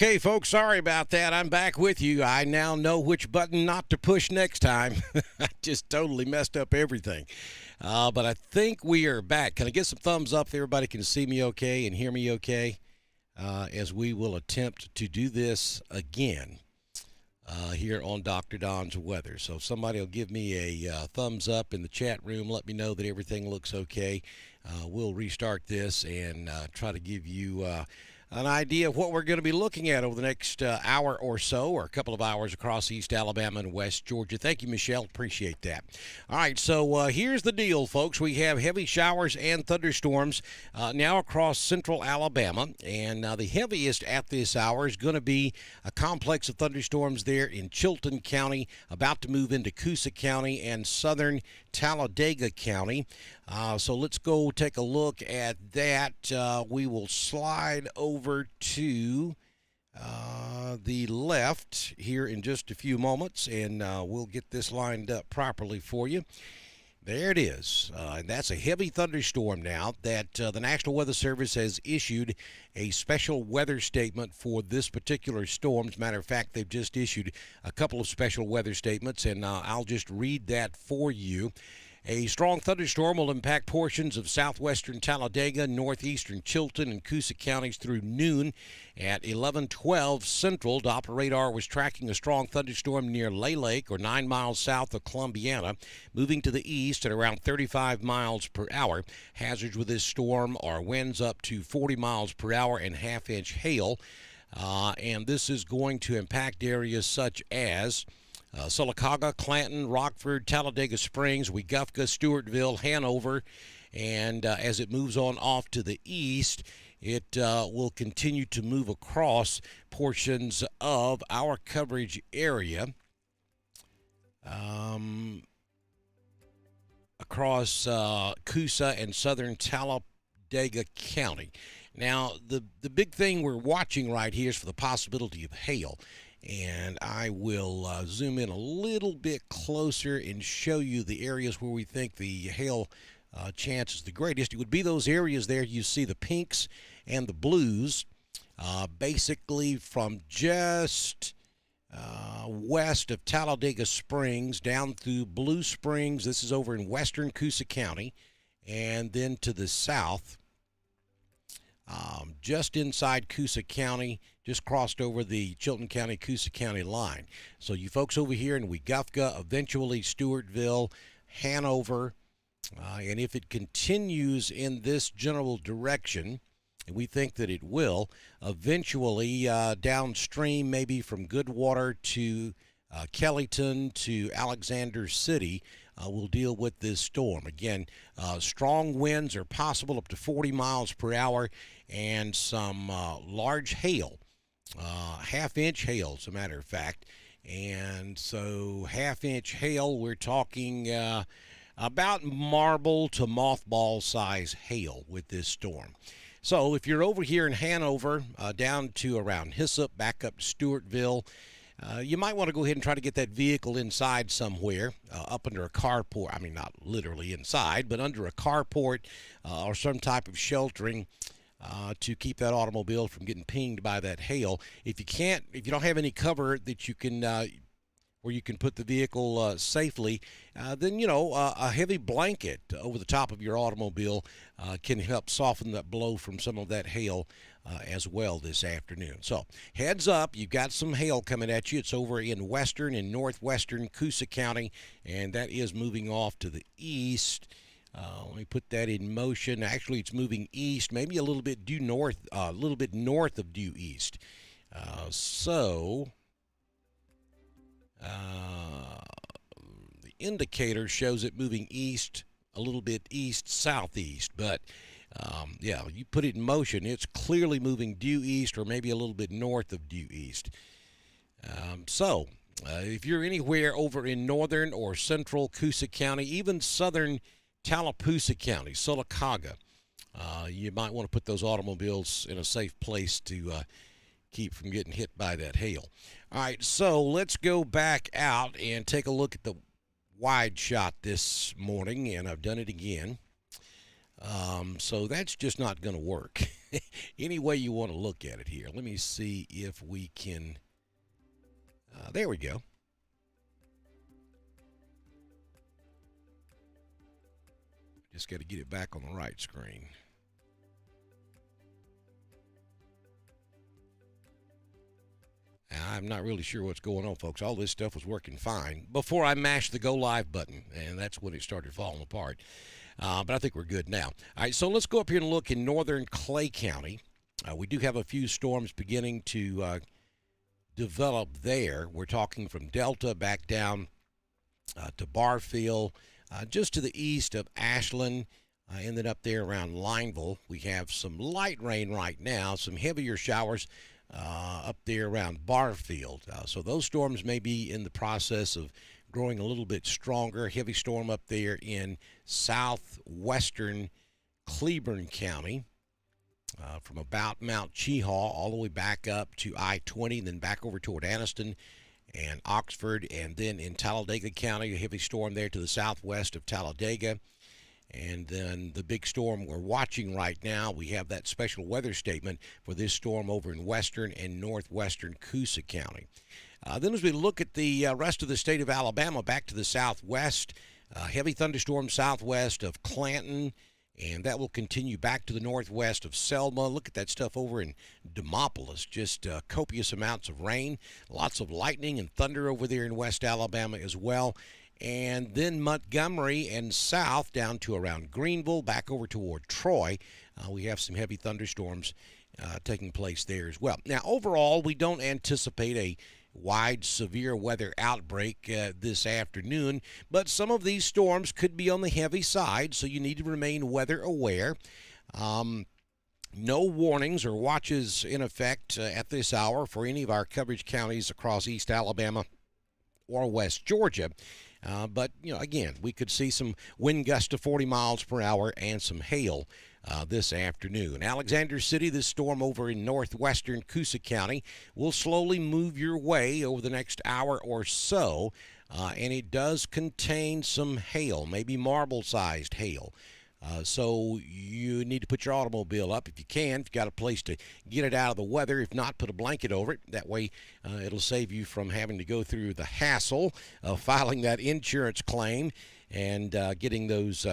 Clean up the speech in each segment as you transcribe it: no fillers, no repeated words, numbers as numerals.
Okay, folks, sorry about that. I'm back with you. I now know which button not to push next time. I just totally messed up everything. But I think we are back. Can I get some thumbs up if everybody can see me okay and hear me okay? As we will attempt to do this again here on Dr. Don's Weather. So if somebody will give me a thumbs up in the chat room, let me know that everything looks okay. We'll restart this and try to give you an idea of what we're going to be looking at over the next hour or so, or a couple of hours across East Alabama and West Georgia. Thank you, Michelle. Appreciate that. All right, so here's the deal, folks. We have heavy showers and thunderstorms now across central Alabama, and the heaviest at this hour is going to be a complex of thunderstorms there in Chilton County, about to move into Coosa County and southern Talladega County. So let's go take a look at that. We will slide over to the left here in just a few moments, and we'll get this lined up properly for you. There it is. And that's a heavy thunderstorm now that the National Weather Service has issued a special weather statement for this particular storm. As a matter of fact, they've just issued a couple of special weather statements, and I'll just read that for you. A strong thunderstorm will impact portions of southwestern Talladega, northeastern Chilton, and Coosa counties through noon. At 11:12 Central, Doppler radar was tracking a strong thunderstorm near Lay Lake, or 9 miles south of Columbiana, moving to the east at around 35 miles per hour. Hazards with this storm are winds up to 40 miles per hour and half-inch hail. And this is going to impact areas such as Sylacauga, Clanton, Rockford, Talladega Springs, Weguffca, Stewartville, Hanover, and as it moves on off to the east, it will continue to move across portions of our coverage area, across Coosa and southern Talladega County. Now, the big thing we're watching right here is for the possibility of hail. And I will zoom in a little bit closer and show you the areas where we think the hail chance is the greatest. It would be those areas there you see the pinks and the blues, basically from just west of Talladega Springs down through Blue Springs. This is over in western Coosa County, and then to the south, just inside Coosa County, just crossed over the Chilton County-Coosa County line. So you folks over here in Weguffca, eventually Stewartville, Hanover, and if it continues in this general direction, and we think that it will, eventually downstream, maybe from Goodwater to Kellyton to Alexander City, we'll deal with this storm. Again, strong winds are possible up to 40 miles per hour, and some large hail, half-inch hail, as a matter of fact. And so half-inch hail, we're talking about marble to mothball size hail with this storm. So if you're over here in Hanover, down to around Hyssop, back up to Stewartville, you might want to go ahead and try to get that vehicle inside somewhere, up under a carport. I mean, not literally inside, but under a carport or some type of sheltering to keep that automobile from getting pinged by that hail. If you don't have any cover that you can, where you can put the vehicle safely, then, a heavy blanket over the top of your automobile can help soften that blow from some of that hail as well this afternoon. So heads up, you've got some hail coming at you. It's over in western and northwestern Coosa County, and that is moving off to the east. Let me put that in motion. Actually, it's moving east, maybe a little bit due north, a little bit north of due east. So the indicator shows it moving east, a little bit east-southeast, but yeah, you put it in motion, it's clearly moving due east or maybe a little bit north of due east. So if you're anywhere over in northern or central Coosa County, even southern Tallapoosa County, Sylacauga, you might want to put those automobiles in a safe place to keep from getting hit by that hail. All right, so let's go back out and take a look at the wide shot this morning, and I've done it again. So that's just not going to work. any way you want to look at it here. Let me see if we can. There we go. Just got to get it back on the right screen. I'm not really sure what's going on, folks. All this stuff was working fine before I mashed the go live button, and that's when it started falling apart. But I think we're good now. All right, so let's go up here and look in northern Clay County. We do have a few storms beginning to develop there. We're talking from Delta back down to Barfield, just to the east of Ashland. Ended up there around Lineville. We have some light rain right now, some heavier showers up there around Barfield. So those storms may be in the process of growing a little bit stronger. Heavy storm up there in southwestern Cleburne County. From about Mount Cheaha all the way back up to I-20, and then back over toward Anniston and Oxford, and then in Talladega County, a heavy storm there to the southwest of Talladega. And then the big storm we're watching right now, we have that special weather statement for this storm over in western and northwestern Coosa County. Then as we look at the rest of the state of Alabama, back to the southwest, heavy thunderstorm southwest of Clanton, and that will continue back to the northwest of Selma. Look at that stuff over in Demopolis. Just copious amounts of rain, lots of lightning and thunder over there in West Alabama as well. And then Montgomery and south down to around Greenville, back over toward Troy. We have some heavy thunderstorms taking place there as well. Now, overall, we don't anticipate a wide severe weather outbreak this afternoon, but some of these storms could be on the heavy side, so you need to remain weather aware. No warnings or watches in effect at this hour for any of our coverage counties across East Alabama or West Georgia. But, again, we could see some wind gusts to 40 miles per hour and some hail this afternoon. Alexander City, this storm over in northwestern Coosa County, will slowly move your way over the next hour or so, and it does contain some hail, maybe marble-sized hail. So you need to put your automobile up if you can, if you got a place to get it out of the weather. If not, put a blanket over it. That way it'll save you from having to go through the hassle of filing that insurance claim and getting those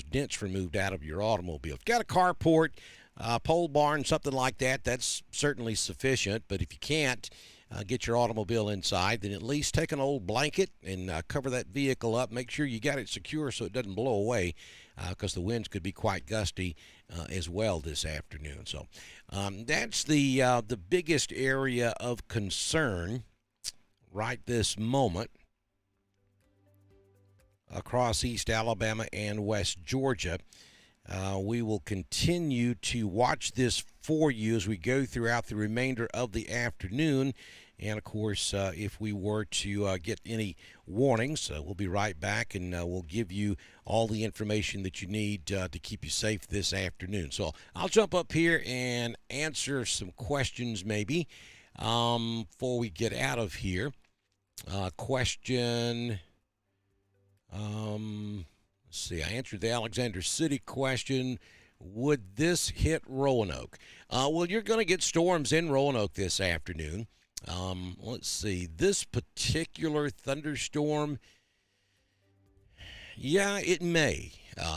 dents removed out of your automobile. If you got a carport, pole barn, something like that, that's certainly sufficient. But if you can't get your automobile inside, then at least take an old blanket and cover that vehicle up. Make sure you got it secure so it doesn't blow away, because the winds could be quite gusty as well this afternoon. So that's the biggest area of concern right this moment across East Alabama and West Georgia. We will continue to watch this for you as we go throughout the remainder of the afternoon. And, of course, if we were to get any warnings, we'll be right back, and we'll give you all the information that you need to keep you safe this afternoon. So I'll jump up here and answer some questions maybe before we get out of here. Question... let's see, I answered the Alexander City question. Would this hit Roanoke? Well, you're going to get storms in Roanoke this afternoon. Let's see, this particular thunderstorm, yeah, it may.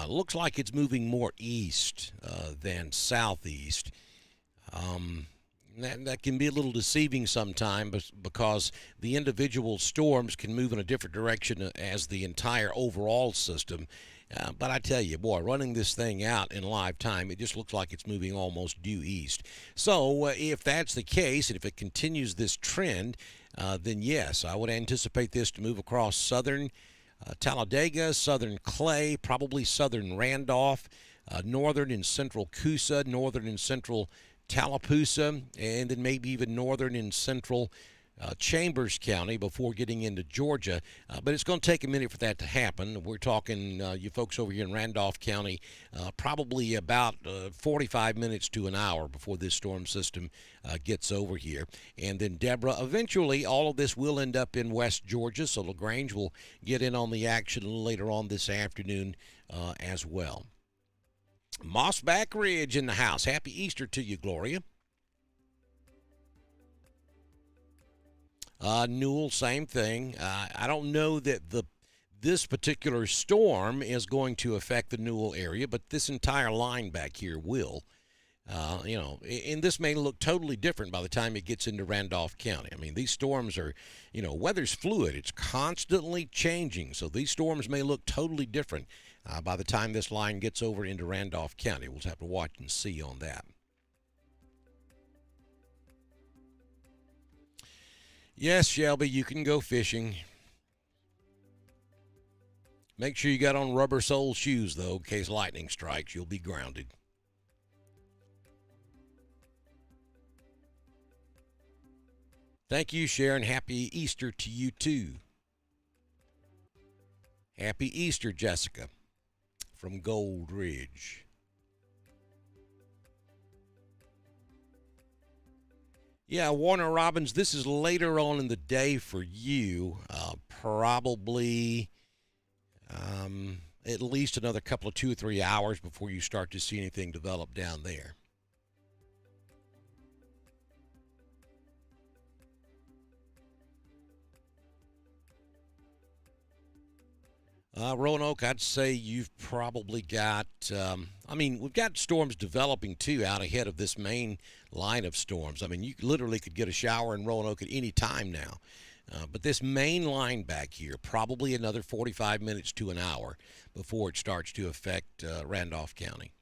Looks like it's moving more east than southeast. That can be a little deceiving sometimes because the individual storms can move in a different direction as the entire overall system. But I tell you, boy, running this thing out in live time, it just looks like it's moving almost due east. So if that's the case, and if it continues this trend, then yes, I would anticipate this to move across southern Talladega, southern Clay, probably southern Randolph, northern and central Coosa, northern and central Tallapoosa, and then maybe even northern and central Chambers County before getting into Georgia. But it's going to take a minute for that to happen. We're talking, you folks over here in Randolph County, probably about 45 minutes to an hour before this storm system gets over here. And then Deborah, eventually all of this will end up in West Georgia, so LaGrange will get in on the action a little later on this afternoon as well. Mossback Ridge in the house. Happy Easter to you, Gloria. Newell, same thing. I don't know that this particular storm is going to affect the Newell area, but this entire line back here will. And this may look totally different by the time it gets into Randolph County. I mean, these storms are, weather's fluid. It's constantly changing. So these storms may look totally different by the time this line gets over into Randolph County. We'll have to watch and see on that. Yes, Shelby, you can go fishing. Make sure you got on rubber sole shoes, though, in case lightning strikes. You'll be grounded. Thank you, Sharon. Happy Easter to you, too. Happy Easter, Jessica, from Gold Ridge. Yeah, Warner Robbins, this is later on in the day for you. Probably at least another couple of 2 or 3 hours before you start to see anything develop down there. Roanoke, I'd say you've probably got, we've got storms developing too out ahead of this main line of storms. I mean, you literally could get a shower in Roanoke at any time now. But this main line back here, probably another 45 minutes to an hour before it starts to affect Randolph County.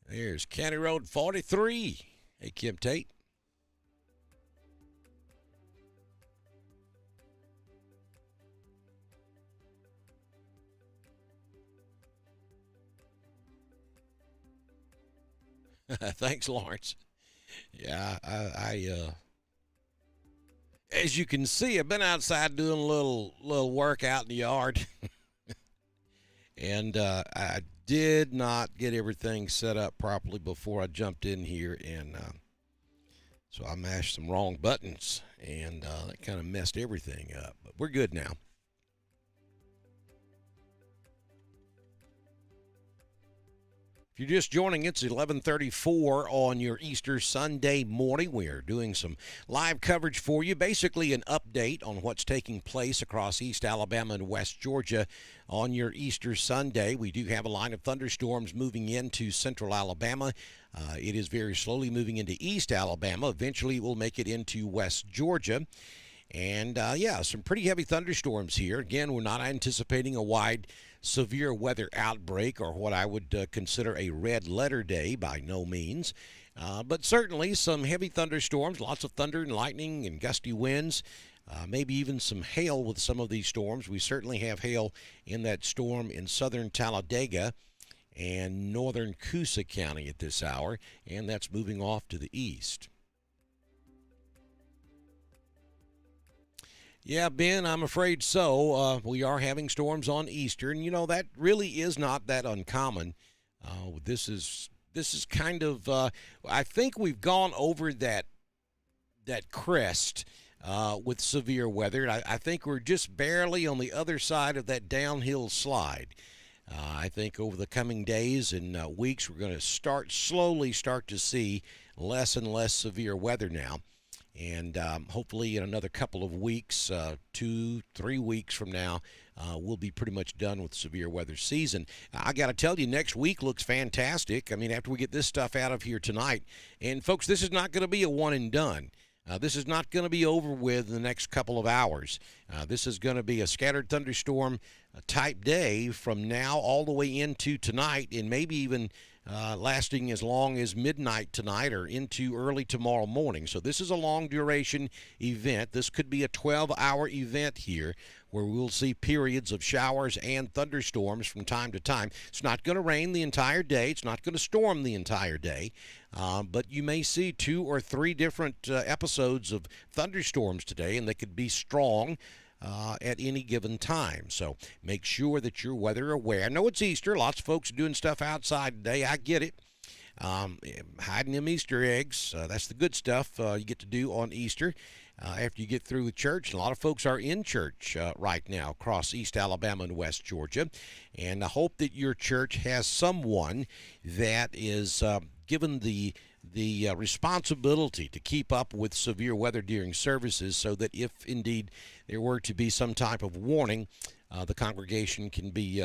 There's County Road 43. Hey, Kim Tate. Thanks, Lawrence. Yeah, as you can see, I've been outside doing a little work out in the yard, and I did not get everything set up properly before I jumped in here, and so I mashed some wrong buttons, and that kind of messed everything up. But we're good now. If you're just joining, it's 11:34 on your Easter Sunday morning. We are doing some live coverage for you, basically an update on what's taking place across East Alabama and West Georgia on your Easter Sunday. We do have a line of thunderstorms moving into central Alabama. It is very slowly moving into East Alabama. Eventually, it will make it into West Georgia. And, some pretty heavy thunderstorms here. Again, we're not anticipating a wide severe weather outbreak or what I would consider a red letter day, by no means. But certainly some heavy thunderstorms, lots of thunder and lightning and gusty winds, maybe even some hail with some of these storms. We certainly have hail in that storm in southern Talladega and northern Coosa County at this hour, and that's moving off to the east. Yeah, Ben, I'm afraid so. We are having storms on Easter, and that really is not that uncommon. This is kind of I think we've gone over that crest with severe weather. I think we're just barely on the other side of that downhill slide. I think over the coming days and weeks, we're going to slowly start to see less and less severe weather now. And hopefully in another couple of weeks, 2-3 weeks from now, we'll be pretty much done with severe weather season. I got to tell you, next week looks fantastic. I mean, after we get this stuff out of here tonight. And, folks, this is not going to be a one and done. This is not going to be over with in the next couple of hours. This is going to be a scattered thunderstorm type day from now all the way into tonight, and maybe even lasting as long as midnight tonight or into early tomorrow morning. So this is a long duration event. This could be a 12-hour event here where we'll see periods of showers and thunderstorms from time to time. It's not going to rain the entire day. It's not going to storm the entire day. But you may see 2 or 3 different episodes of thunderstorms today, and they could be strong at any given time. So make sure that you're weather aware. I know it's Easter. Lots of folks are doing stuff outside today. I get it. Hiding them Easter eggs. That's the good stuff you get to do on Easter. after you get through with church. And a lot of folks are in church right now across East Alabama and West Georgia. And I hope that your church has someone that is given the responsibility to keep up with severe weather during services, so that if indeed there were to be some type of warning, the congregation can be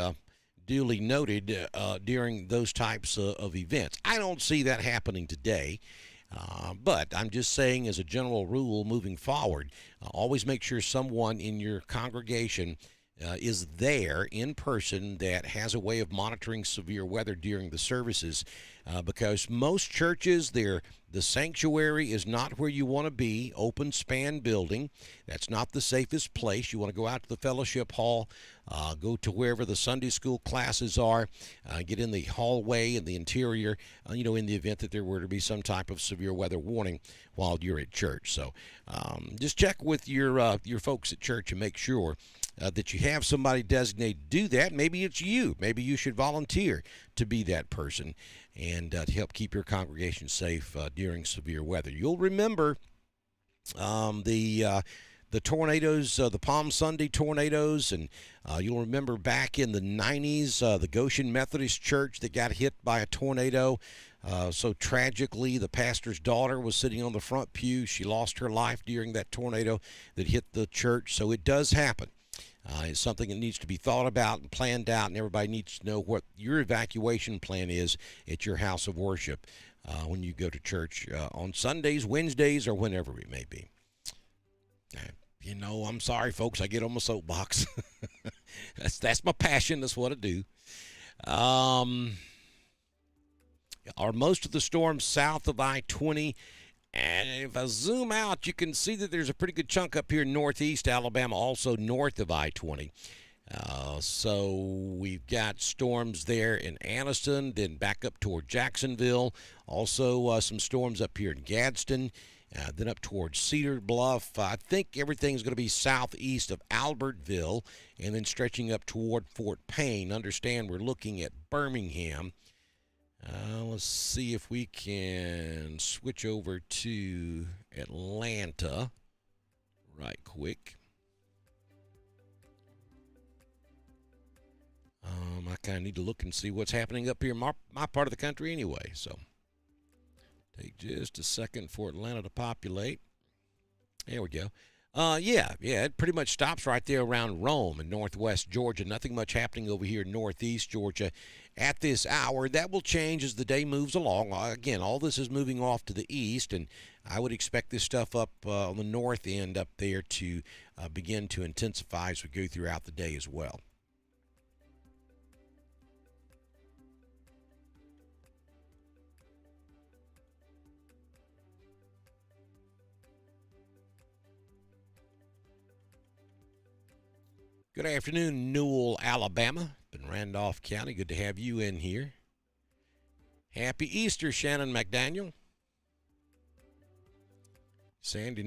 duly noted during those types of events. I don't see that happening today. But I'm just saying, as a general rule moving forward, always make sure someone in your congregation is there in person that has a way of monitoring severe weather during the services, because most churches, the sanctuary is not where you want to be. Open span building, that's not the safest place. You want to go out to the fellowship hall, go to wherever the Sunday school classes are, get in the hallway in the interior, in the event that there were to be some type of severe weather warning while you're at church. So just check with your folks at church and make sure that you have somebody designated to do that. Maybe it's you. Maybe you should volunteer to be that person and to help keep your congregation safe during severe weather. You'll remember the tornadoes, the Palm Sunday tornadoes, and you'll remember back in the 90s, the Goshen Methodist Church that got hit by a tornado. So tragically, the pastor's daughter was sitting on the front pew. She lost her life during that tornado that hit the church. So it does happen. It's something that needs to be thought about and planned out, and everybody needs to know what your evacuation plan is at your house of worship when you go to church on Sundays, Wednesdays, or whenever it may be. I'm sorry, folks. I get on my soapbox. That's my passion. That's what I do. Are most of the storms south of I-20? And if I zoom out, you can see that there's a pretty good chunk up here in northeast Alabama, also north of I-20. So we've got storms there in Anniston, then back up toward Jacksonville. Also some storms up here in Gadsden, then up towards Cedar Bluff. I think everything's going to be southeast of Albertville and then stretching up toward Fort Payne. Understand we're looking at Birmingham. Let's see if we can switch over to Atlanta right quick. I kind of need to look and see what's happening up here in my part of the country anyway. So take just a second for Atlanta to populate. There we go. Yeah, it pretty much stops right there around Rome in northwest Georgia. Nothing much happening over here in northeast Georgia at this hour. That will change as the day moves along. Again, all this is moving off to the east, and I would expect this stuff up on the north end up there to begin to intensify as we go throughout the day as well. Good afternoon, Newell, Alabama. In Randolph County. Good to have you in here. Happy Easter, Shannon McDaniel. Sandy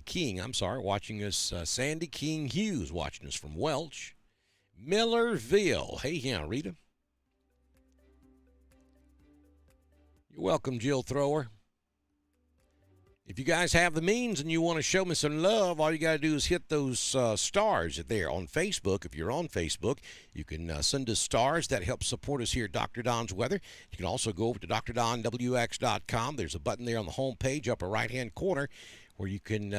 King, watching us. Sandy King Hughes watching us from Welch. Millerville. Hey, yeah, Rita. You're welcome, Jill Thrower. If you guys have the means and you want to show me some love, all you got to do is hit those stars there on Facebook. If you're on Facebook, you can send us stars. That helps support us here at Dr. Don's Weather. You can also go over to drdonwx.com. There's a button there on the home page, upper right-hand corner, where you can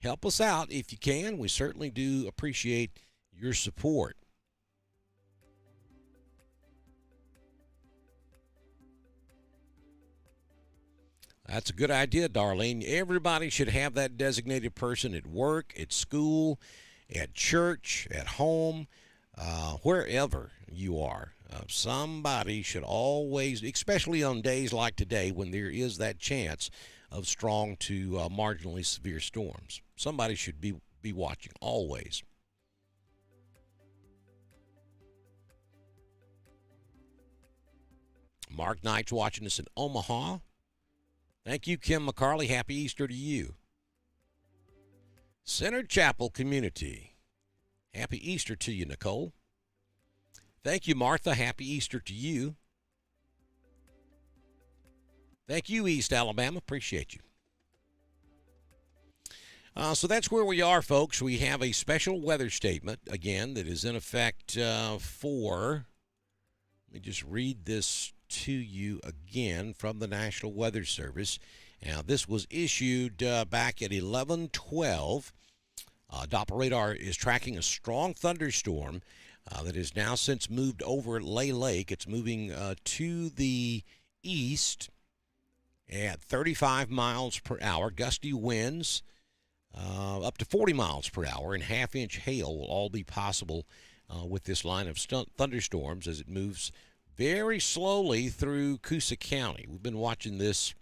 help us out if you can. We certainly do appreciate your support. That's a good idea, Darlene. Everybody should have that designated person at work, at school, at church, at home, wherever you are. Somebody should always, especially on days like today when there is that chance of strong to marginally severe storms. Somebody should be watching always. Mark Knight's watching us in Omaha. Thank you, Kim McCarley. Happy Easter to you. Center Chapel Community. Happy Easter to you, Nicole. Thank you, Martha. Happy Easter to you. Thank you, East Alabama. Appreciate you. So that's where we are, folks. We have a special weather statement, again, that is in effect for, let me just read this to you again from the National Weather Service. Now, this was issued back at 11:12. Doppler radar is tracking a strong thunderstorm that has now since moved over Lay Lake. It's moving to the east at 35 miles per hour. Gusty winds up to 40 miles per hour, and half-inch hail will all be possible with this line of thunderstorms as it moves very slowly through Coosa County. We've been watching this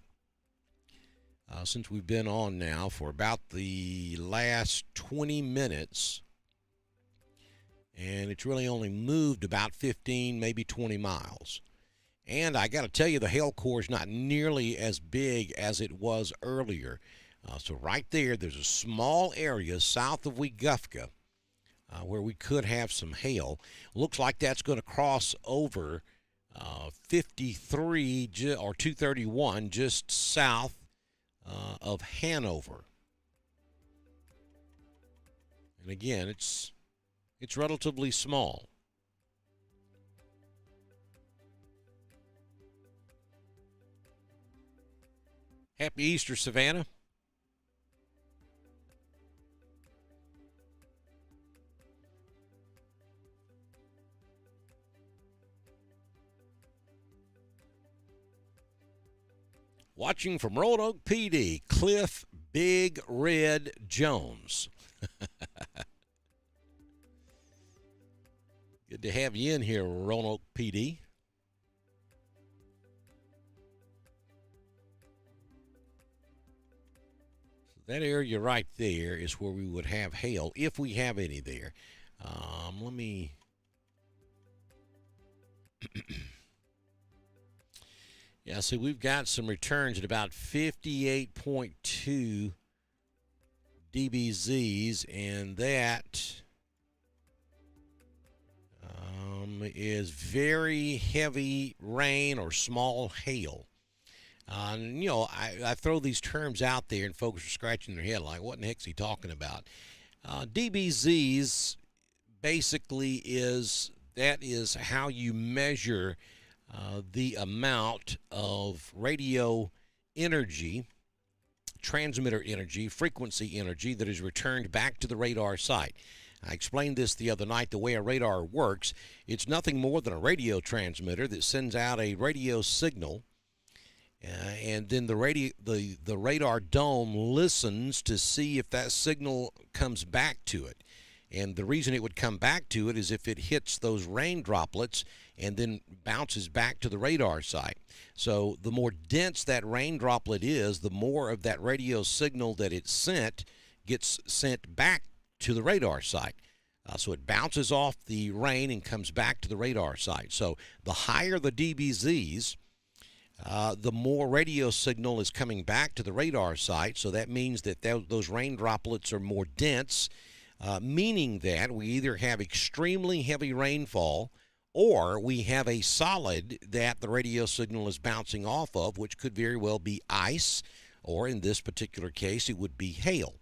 since we've been on now for about the last 20 minutes, and it's really only moved about 15, maybe 20 miles. And I got to tell you, the hail core is not nearly as big as it was earlier. So right there's a small area south of Weguffka where we could have some hail. Looks like that's going to cross over 53 or 231 just south of Hanover. And again, it's relatively small. Happy Easter, Savannah. Watching from Roanoke PD, Cliff Big Red Jones. Good to have you in here, Roanoke PD. So that area right there is where we would have hail, if we have any there. Let me... Yeah, see, we've got some returns at about 58.2 dBZs, and that is very heavy rain or small hail. And, you know, I throw these terms out there, and folks are scratching their head like, what in the heck's he talking about? dBZs basically is how you measure the amount of radio energy, transmitter energy, frequency energy that is returned back to the radar site. I explained this the other night. The way a radar works, it's nothing more than a radio transmitter that sends out a radio signal, and then the radar dome listens to see if that signal comes back to it. And the reason it would come back to it is if it hits those rain droplets and then bounces back to the radar site. So the more dense that rain droplet is, the more of that radio signal that it sent gets sent back to the radar site. So it bounces off the rain and comes back to the radar site. So the higher the dBZs, the more radio signal is coming back to the radar site. So that means that those rain droplets are more dense, meaning that we either have extremely heavy rainfall or we have a solid that the radio signal is bouncing off of, which could very well be ice, or in this particular case, it would be hail.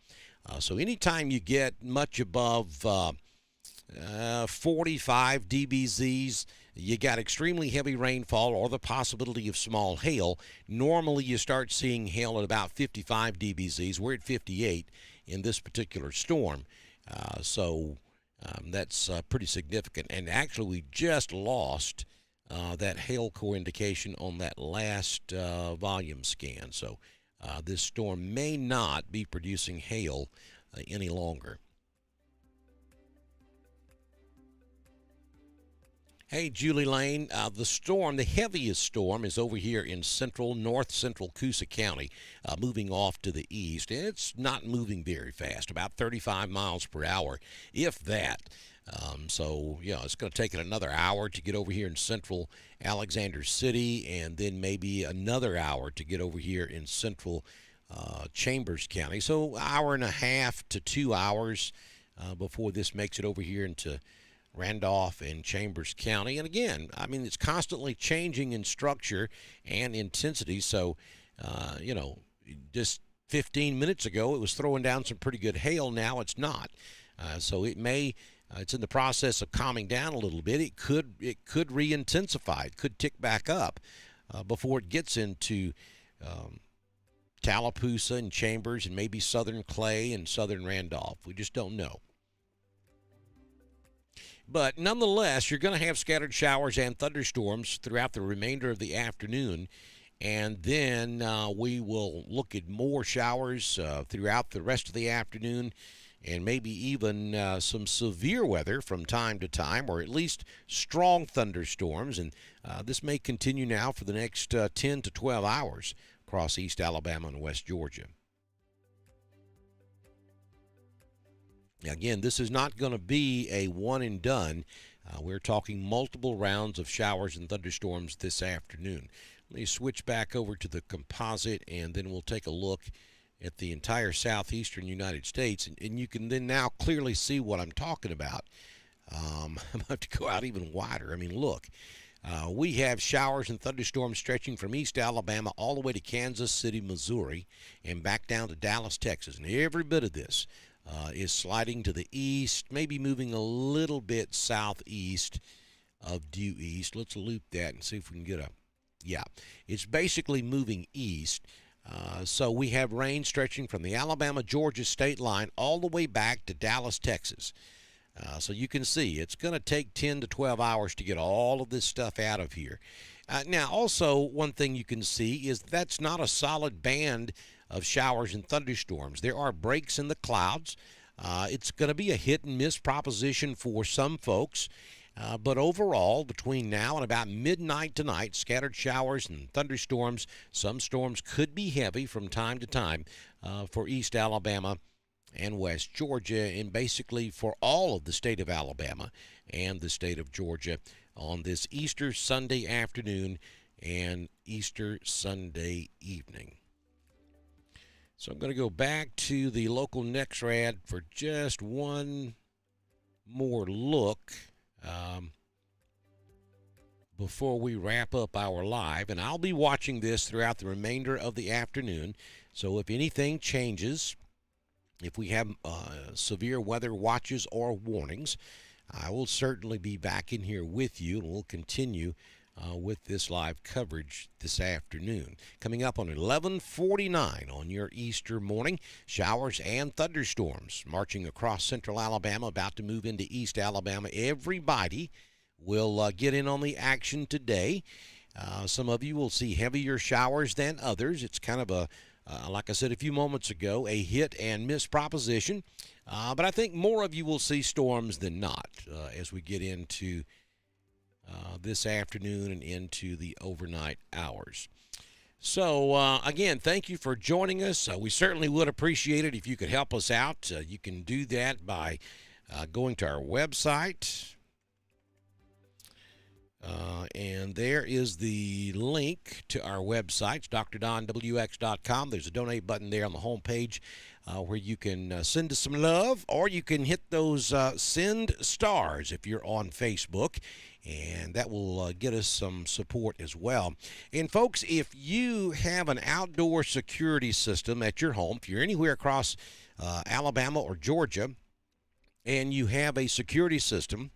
So anytime you get much above 45 dBZs, you got extremely heavy rainfall or the possibility of small hail. Normally you start seeing hail at about 55 dBZs. We're at 58 in this particular storm. So that's pretty significant. And actually we just lost that hail core indication on that last volume scan. So this storm may not be producing hail any longer. Hey, Julie Lane, the heaviest storm is over here in north central Coosa County, moving off to the east. And it's not moving very fast, about 35 miles per hour, if that. So, you know, it's going to take it another hour to get over here in central Alexander City, and then maybe another hour to get over here in central Chambers County. So, hour and a half to 2 hours before this makes it over here into Randolph and Chambers County. And again, I mean, it's constantly changing in structure and intensity. So, you know, just 15 minutes ago, it was throwing down some pretty good hail. Now it's not. So it may. It's in the process of calming down a little bit. It could re-intensify. It could tick back up before it gets into Tallapoosa and Chambers and maybe southern Clay and southern Randolph. We just don't know. But nonetheless, you're going to have scattered showers and thunderstorms throughout the remainder of the afternoon. And then we will look at more showers throughout the rest of the afternoon, and maybe even some severe weather from time to time, or at least strong thunderstorms. And this may continue now for the next 10 to 12 hours across East Alabama and West Georgia. Again, this is not going to be a one and done. We're talking multiple rounds of showers and thunderstorms this afternoon. Let me switch back over to the composite, and then we'll take a look at the entire southeastern United States. And you can then now clearly see what I'm talking about. I'm about to go out even wider. I mean, look. We have showers and thunderstorms stretching from East Alabama all the way to Kansas City, Missouri, and back down to Dallas, Texas. And every bit of this is sliding to the east, maybe moving a little bit southeast of due east. Let's loop that and see if we can get a, yeah, it's basically moving east. So we have rain stretching from the Alabama-Georgia state line all the way back to Dallas, Texas. So you can see it's going to take 10 to 12 hours to get all of this stuff out of here. Now, also, one thing you can see is that's not a solid band of showers and thunderstorms. There are breaks in the clouds. It's going to be a hit-and-miss proposition for some folks. But overall, between now and about midnight tonight, scattered showers and thunderstorms. Some storms could be heavy from time to time for East Alabama and West Georgia, and basically for all of the state of Alabama and the state of Georgia on this Easter Sunday afternoon and Easter Sunday evening. So I'm going to go back to the local NEXRAD for just one more look before we wrap up our live, and I'll be watching this throughout the remainder of the afternoon. So if anything changes, if we have severe weather watches or warnings, I will certainly be back in here with you, and we'll continue with this live coverage this afternoon. Coming up on 11:49 on your Easter morning, showers and thunderstorms marching across central Alabama, about to move into East Alabama. Everybody will get in on the action today. Some of you will see heavier showers than others. It's kind of a like I said a few moments ago, a hit and miss proposition. But I think more of you will see storms than not as we get into this afternoon and into the overnight hours. So, again, thank you for joining us. We certainly would appreciate it if you could help us out. You can do that by going to our website. And there is the link to our website, drdonwx.com. There's a donate button there on the home page where you can send us some love, or you can hit those send stars if you're on Facebook, and that will get us some support as well. And folks, if you have an outdoor security system at your home, if you're anywhere across Alabama or Georgia, and you have a security system,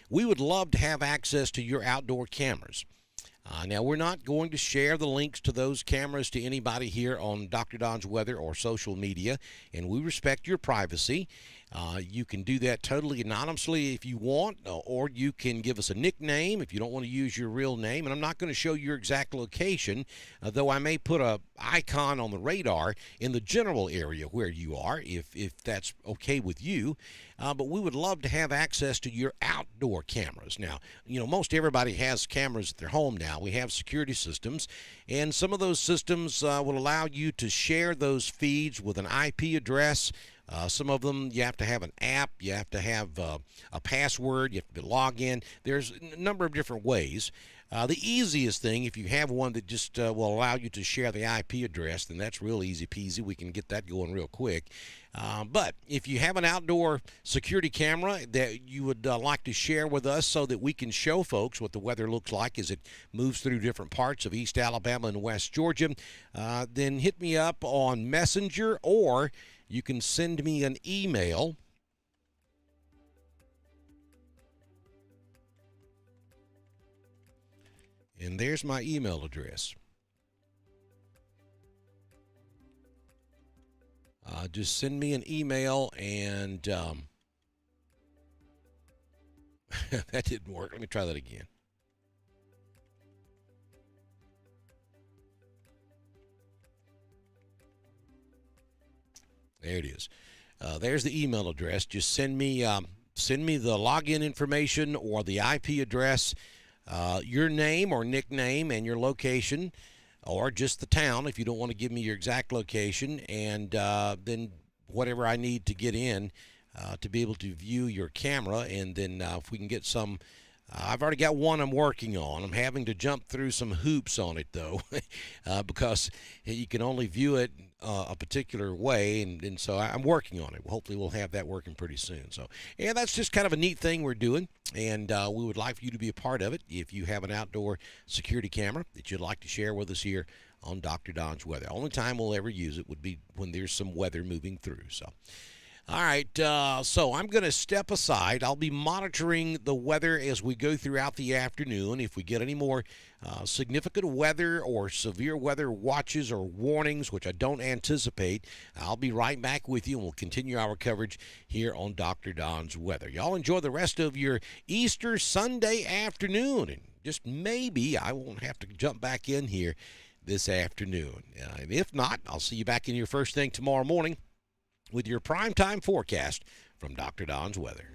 we would love to have access to your outdoor cameras. Now, we're not going to share the links to those cameras to anybody here on Dr. Don's Weather or social media, and we respect your privacy. You can do that totally anonymously if you want, or you can give us a nickname if you don't want to use your real name. And I'm not going to show your exact location, though I may put an icon on the radar in the general area where you are, if that's okay with you. But we would love to have access to your outdoor cameras. Now, you know, most everybody has cameras at their home now. We have security systems, and some of those systems will allow you to share those feeds with an IP address. Some of them you have to have an app, you have to have a password, you have to log in. There's a number of different ways. The easiest thing, if you have one that just will allow you to share the IP address, then that's real easy peasy. We can get that going real quick. But if you have an outdoor security camera that you would like to share with us so that we can show folks what the weather looks like as it moves through different parts of East Alabama and West Georgia, then hit me up on Messenger, or you can send me an email. And there's my email address. Just send me an email, and that didn't work. Let me try that again. There it is. There's the email address. Just send me the login information or the IP address, your name or nickname, and your location, or just the town if you don't want to give me your exact location, and then whatever I need to get in to be able to view your camera. And then if we can get some, I've already got one I'm working on. I'm having to jump through some hoops on it, though, because you can only view it a particular way, and so I'm working on it. Hopefully we'll have that working pretty soon. So, yeah, that's just kind of a neat thing we're doing, and we would like for you to be a part of it. If you have an outdoor security camera that you'd like to share with us here on Dr. Don's Weather. Only time we'll ever use it would be when there's some weather moving through. So, all right, so I'm going to step aside. I'll be monitoring the weather as we go throughout the afternoon. If we get any more significant weather or severe weather watches or warnings, which I don't anticipate, I'll be right back with you, and we'll continue our coverage here on Dr. Don's Weather. Y'all enjoy the rest of your Easter Sunday afternoon, and just maybe I won't have to jump back in here this afternoon. And if not, I'll see you back in here first thing tomorrow morning with your primetime forecast from Dr. Don's Weather.